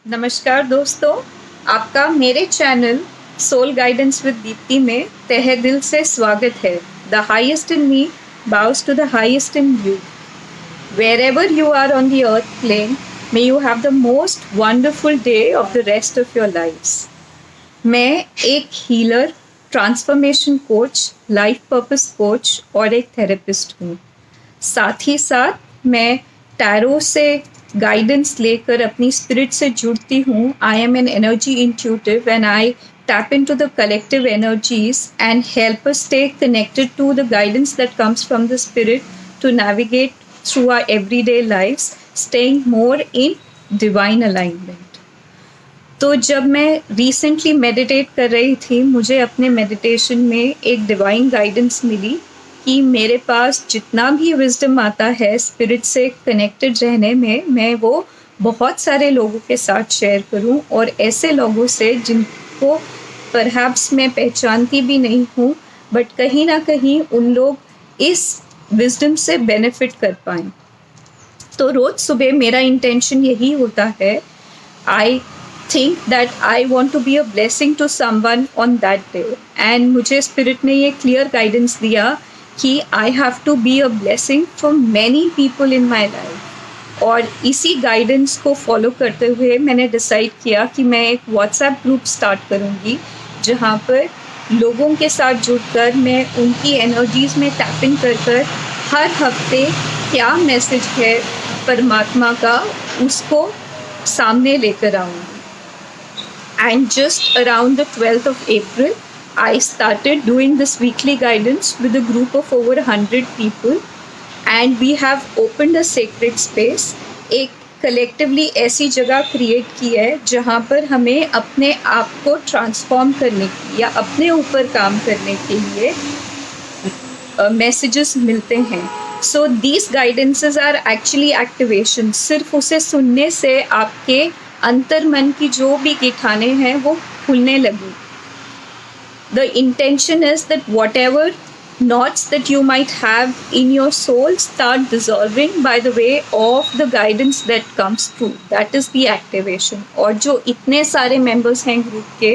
नमस्कार दोस्तों, आपका मेरे channel soul guidance with Deepti में तहे दिल से स्वागत है। The highest in me bows to the highest in you. Wherever you are on the earth plane, may you have the most wonderful day of the rest of your lives. मैं एक healer, transformation coach, life purpose coach और एक therapist हूँ। साथ ही साथ मैं tarot से guidance लेकर अपनी स्पिरिट से जुड़ती हूँ। I am an energy intuitive and I tap into the collective energies and help us stay connected to the guidance that comes from the spirit to navigate through our everyday lives, staying more in divine alignment. तो जब मैं recently meditate कर रही थी, मुझे अपने meditation में एक डिवाइन गाइडेंस मिली कि मेरे पास जितना भी विजडम आता है स्पिरिट से कनेक्टेड रहने में, मैं वो बहुत सारे लोगों के साथ शेयर करूं, और ऐसे लोगों से जिनको परहैप्स मैं पहचानती भी नहीं हूँ, बट कहीं ना कहीं उन लोग इस विजडम से बेनिफिट कर पाएँ। तो रोज़ सुबह मेरा इंटेंशन यही होता है, I think that I want to be a blessing to someone on that day, and मुझे स्पिरिट ने ये क्लियर गाइडेंस दिया कि I have to be a blessing for many people in my life. और इसी गाइडेंस को follow करते हुए मैंने डिसाइड किया कि मैं एक व्हाट्सएप ग्रुप स्टार्ट करूँगी, जहाँ पर लोगों के साथ जुड़कर मैं उनकी एनर्जीज़ में टैप इन कर हर हफ्ते क्या मैसेज है परमात्मा का, उसको सामने लेकर आऊँगी। And just around the 12th of April, I started doing this weekly guidance with a group of over 100 people, and we have opened a sacred space, एक कलेक्टिवली ऐसी जगह क्रिएट की है जहाँ पर हमें अपने आप को ट्रांसफॉर्म करने की या अपने ऊपर काम करने के लिए मैसेजेस मिलते हैं। So these guidances are actually activation. सिर्फ उसे सुनने से आपके अंतर मन की जो भी गिठाने हैं वो खुलने लगी। The intention is that whatever knots that you might have in your soul start dissolving by the way of the guidance that comes through. That is the activation. और जो इतने सारे members हैं ग्रुप के,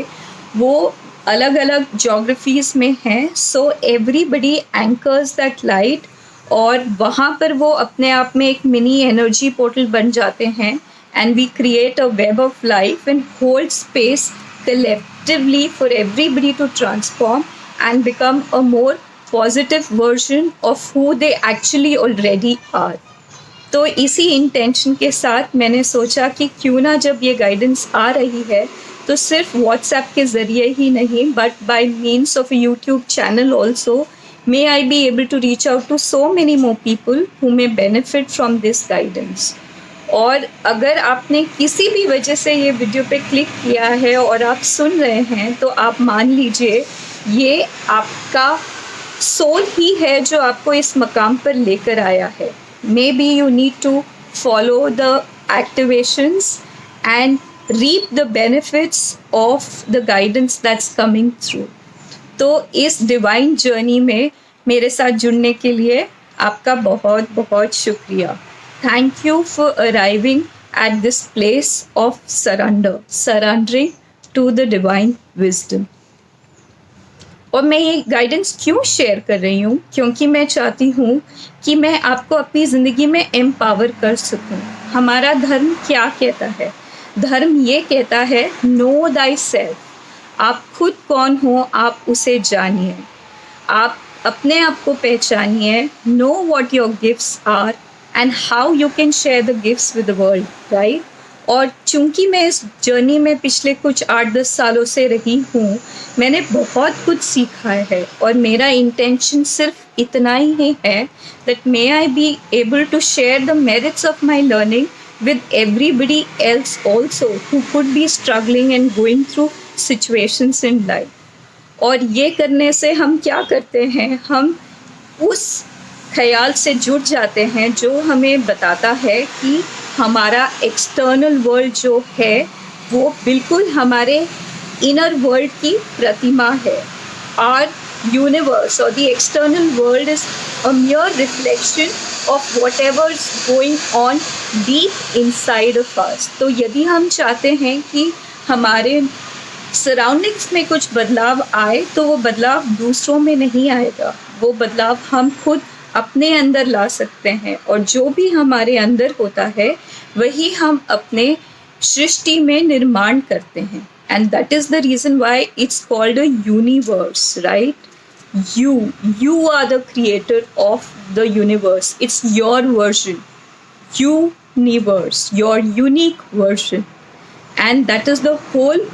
वो अलग अलग geographies में हैं, so everybody anchors that light, और वहाँ पर वो अपने आप में एक मिनी एनर्जी पोर्टल बन जाते हैं, and we create a web of life and hold space collectively for everybody to transform and become a more positive version of who they actually already are. तो इसी इंटेंशन के साथ मैंने सोचा कि क्यों ना जब ये गाइडेंस आ रही है तो सिर्फ व्हाट्सएप के ज़रिए ही नहीं, but by means of YouTube channel also, may I be able to reach out to so many more people who may benefit from this guidance. और अगर आपने किसी भी वजह से ये वीडियो पे क्लिक किया है और आप सुन रहे हैं, तो आप मान लीजिए ये आपका सोल ही है जो आपको इस मकाम पर लेकर आया है। Maybe you need to follow the activations and reap the benefits of the guidance that's coming through. तो इस डिवाइन जर्नी में मेरे साथ जुड़ने के लिए आपका बहुत बहुत शुक्रिया। Thank you for arriving at this place of surrendering to the divine wisdom. और मैं ये गाइडेंस क्यों शेयर कर रही हूँ? क्योंकि मैं चाहती हूँ कि मैं आपको अपनी ज़िंदगी में एम्पावर कर सकूँ। हमारा धर्म क्या कहता है? धर्म ये कहता है, नो दाई सेल्फ। आप खुद कौन हो, आप उसे जानिए। आप अपने आप को पहचानिए। Know what your gifts are and how you can share the gifts with the world, right? और चूँकि मैं इस जर्नी में पिछले कुछ 8-10 सालों से रही हूँ, मैंने बहुत कुछ सीखा है, और मेरा इंटेंशन सिर्फ इतना ही है that may I be able to share the merits of my learning with everybody else also who could be struggling and going through situations in life. और ये करने से हम क्या करते हैं, हम उस ख्याल से जुड़ जाते हैं जो हमें बताता है कि हमारा एक्सटर्नल वर्ल्ड जो है वो बिल्कुल हमारे इनर वर्ल्ड की प्रतिमा है। आवर यूनिवर्स और the external world is a mere reflection of whatever is going on deep inside of us. तो यदि हम चाहते हैं कि हमारे सराउंडिंग्स में कुछ बदलाव आए, तो वो बदलाव दूसरों में नहीं आएगा, वो बदलाव हम खुद अपने अंदर ला सकते हैं, और जो भी हमारे अंदर होता है वही हम अपने सृष्टि में निर्माण करते हैं. And that is the reason why it's called a universe, right? You are the creator of the universe. It's your version, universe, your unique version. And that is the whole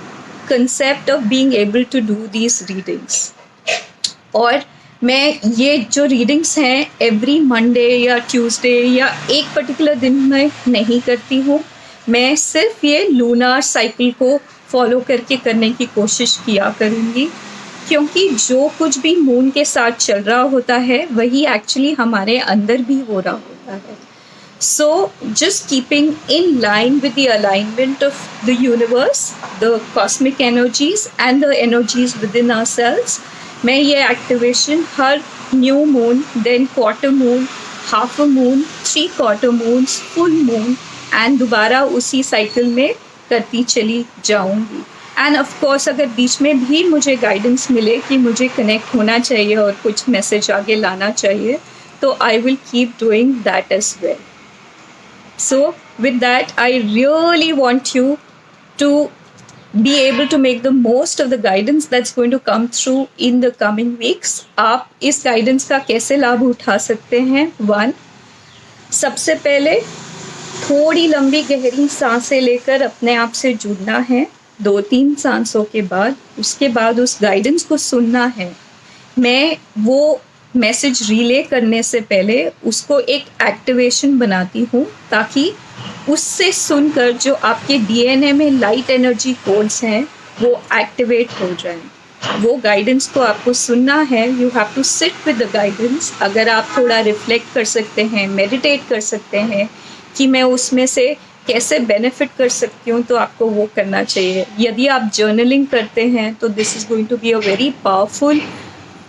concept of being able to do these readings. और मैं ये जो readings हैं every Monday या Tuesday या एक particular दिन में नहीं करती हूँ. मैं सिर्फ ये लूनार साइकिल को फॉलो करके करने की कोशिश किया करूँगी, क्योंकि जो कुछ भी मून के साथ चल रहा होता है वही एक्चुअली हमारे अंदर भी हो रहा होता है. So just keeping in line with the alignment of the universe, the cosmic energies and the energies within ourselves, मैं ये एक्टिवेशन हर new moon, then quarter moon, half a moon, 3 quarter moons, full moon, and दोबारा उसी cycle में करती चली जाऊंगी. End of course अगर बीच में भी मुझे गाइडेंस मिले कि मुझे कनेक्ट होना चाहिए और कुछ मैसेज आगे लाना चाहिए, तो I will keep doing that as well. So with that, I really want you to be able to make the most of the guidance that's going to come through in the coming weeks. आप इस guidance का कैसे लाभ उठा सकते हैं? 1, सबसे पहले थोड़ी लंबी गहरी सांसें लेकर अपने आप से जुड़ना है. 2-3 सांसों के बाद उसके बाद उस गाइडेंस को सुनना है. मैं वो मैसेज रिले करने से पहले उसको एक एक्टिवेशन बनाती हूँ, ताकि उससे सुनकर जो आपके डीएनए में लाइट एनर्जी कोड्स हैं वो एक्टिवेट हो जाएं. वो गाइडेंस को आपको सुनना है. You have to sit with the guidance. अगर आप थोड़ा रिफ्लेक्ट कर सकते हैं, मेडिटेट कर सकते हैं कि मैं उसमें से कैसे बेनिफिट कर सकती हूँ, तो आपको वो करना चाहिए. यदि आप जर्नलिंग करते हैं तो this is going to be a very powerful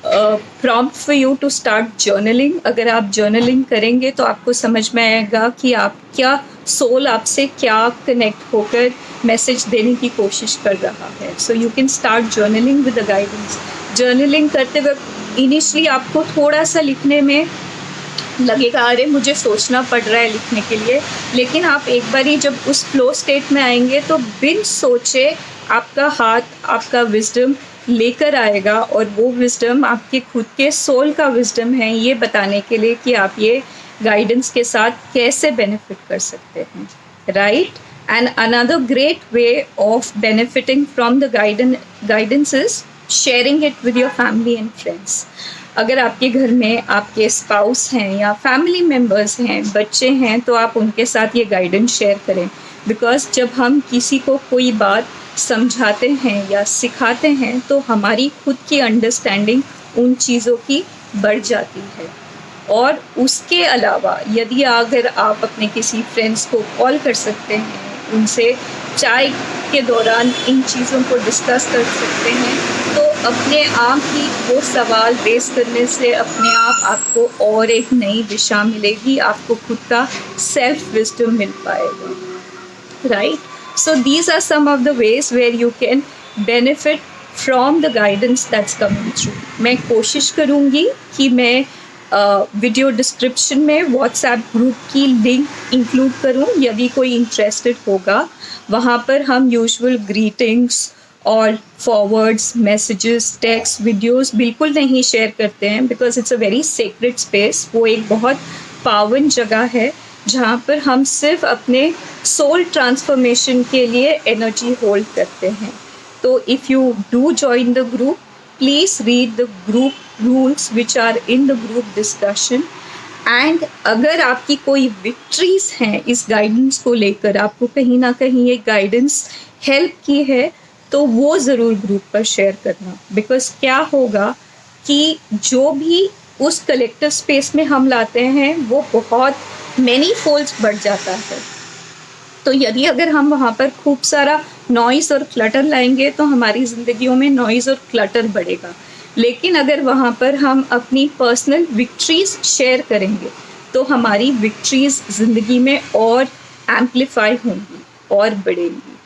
prompt for you to start journaling. अगर आप जर्नलिंग करेंगे तो आपको समझ में आएगा कि आप क्या सोल आपसे क्या कनेक्ट होकर मैसेज देने की कोशिश कर रहा है. So you can start journaling with the guidance. Journaling करते वक्त इनिशियली आपको थोड़ा सा लिखने में लगेगा, अरे मुझे सोचना पड़ रहा है लिखने के लिए, लेकिन आप एक बारी जब उस फ्लो स्टेट में आएंगे तो बिन सोचे आपका हाथ आपका विजडम लेकर आएगा, और वो विजडम आपके खुद के सोल का विजडम है, ये बताने के लिए कि आप ये गाइडेंस के साथ कैसे बेनिफिट कर सकते हैं. Right. And another great way of benefiting from the guidance is sharing it with your family and friends. अगर आपके घर में आपके स्पाउस हैं या फैमिली मेम्बर्स हैं, बच्चे हैं, तो आप उनके साथ ये गाइडेंस शेयर करें. बिकॉज जब हम किसी को कोई बात समझाते हैं या सिखाते हैं तो हमारी खुद की अंडरस्टैंडिंग उन चीज़ों की बढ़ जाती है. और उसके अलावा यदि अगर आप अपने किसी फ्रेंड्स को कॉल कर सकते हैं, उनसे चाय के दौरान इन चीज़ों को डिस्कस कर सकते हैं, तो अपने आप ही वो सवाल रेस करने से अपने आप आपको और एक नई दिशा मिलेगी, आपको खुद का सेल्फ विजडम मिल पाएगा. Right. So these are some of the ways where you can benefit from the guidance that's coming through. मैं कोशिश करूँगी कि मैं वीडियो डिस्क्रिप्शन में व्हाट्सएप ग्रुप की लिंक इंक्लूड करूँ. यदि कोई इंटरेस्टेड होगा, वहाँ पर हम यूजुअल ग्रीटिंग्स और फॉरवर्ड्स, मैसेजेस, टेक्स्ट, वीडियोस बिल्कुल नहीं शेयर करते हैं, because it's a very sacred space. वो एक बहुत पावन जगह है जहाँ पर हम सिर्फ अपने सोल ट्रांसफॉर्मेशन के लिए एनर्जी होल्ड करते हैं. तो if you do join the group, please read the group rules which are in the group discussion. And अगर आपकी कोई विक्ट्रीज हैं इस गाइडेंस को लेकर, आपको कहीं ना कहीं ये गाइडेंस हेल्प की है, तो वो ज़रूर ग्रुप पर शेयर करना. बिकॉज क्या होगा कि जो भी उस कलेक्टिव स्पेस में हम लाते हैं वो बहुत मैनी फोल्ड्स बढ़ जाता है. तो यदि अगर हम वहाँ पर खूब सारा नॉइज़ और क्लटर लाएंगे तो हमारी ज़िंदगियों में नॉइज़ और क्लटर बढ़ेगा. लेकिन अगर वहाँ पर हम अपनी पर्सनल विक्ट्रीज शेयर करेंगे तो हमारी विक्ट्रीज ज़िंदगी में और एम्पलीफाई होंगी और बढ़ेंगी.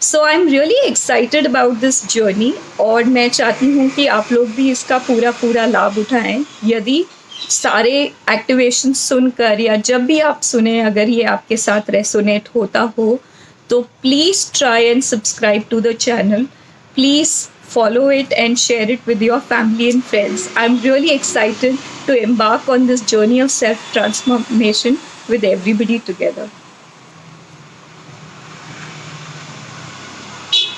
So I am really excited about this journey और मैं चाहती हूँ कि आप लोग भी इसका पूरा लाभ उठाएं. यदि सारे एक्टिवेशन सुनकर या जब भी आप सुने अगर ये आपके साथ रेसोनेट होता हो तो please try and subscribe to the channel. Please follow it and share it with your family and friends. I'm really excited to embark on this journey of self transformation with everybody together.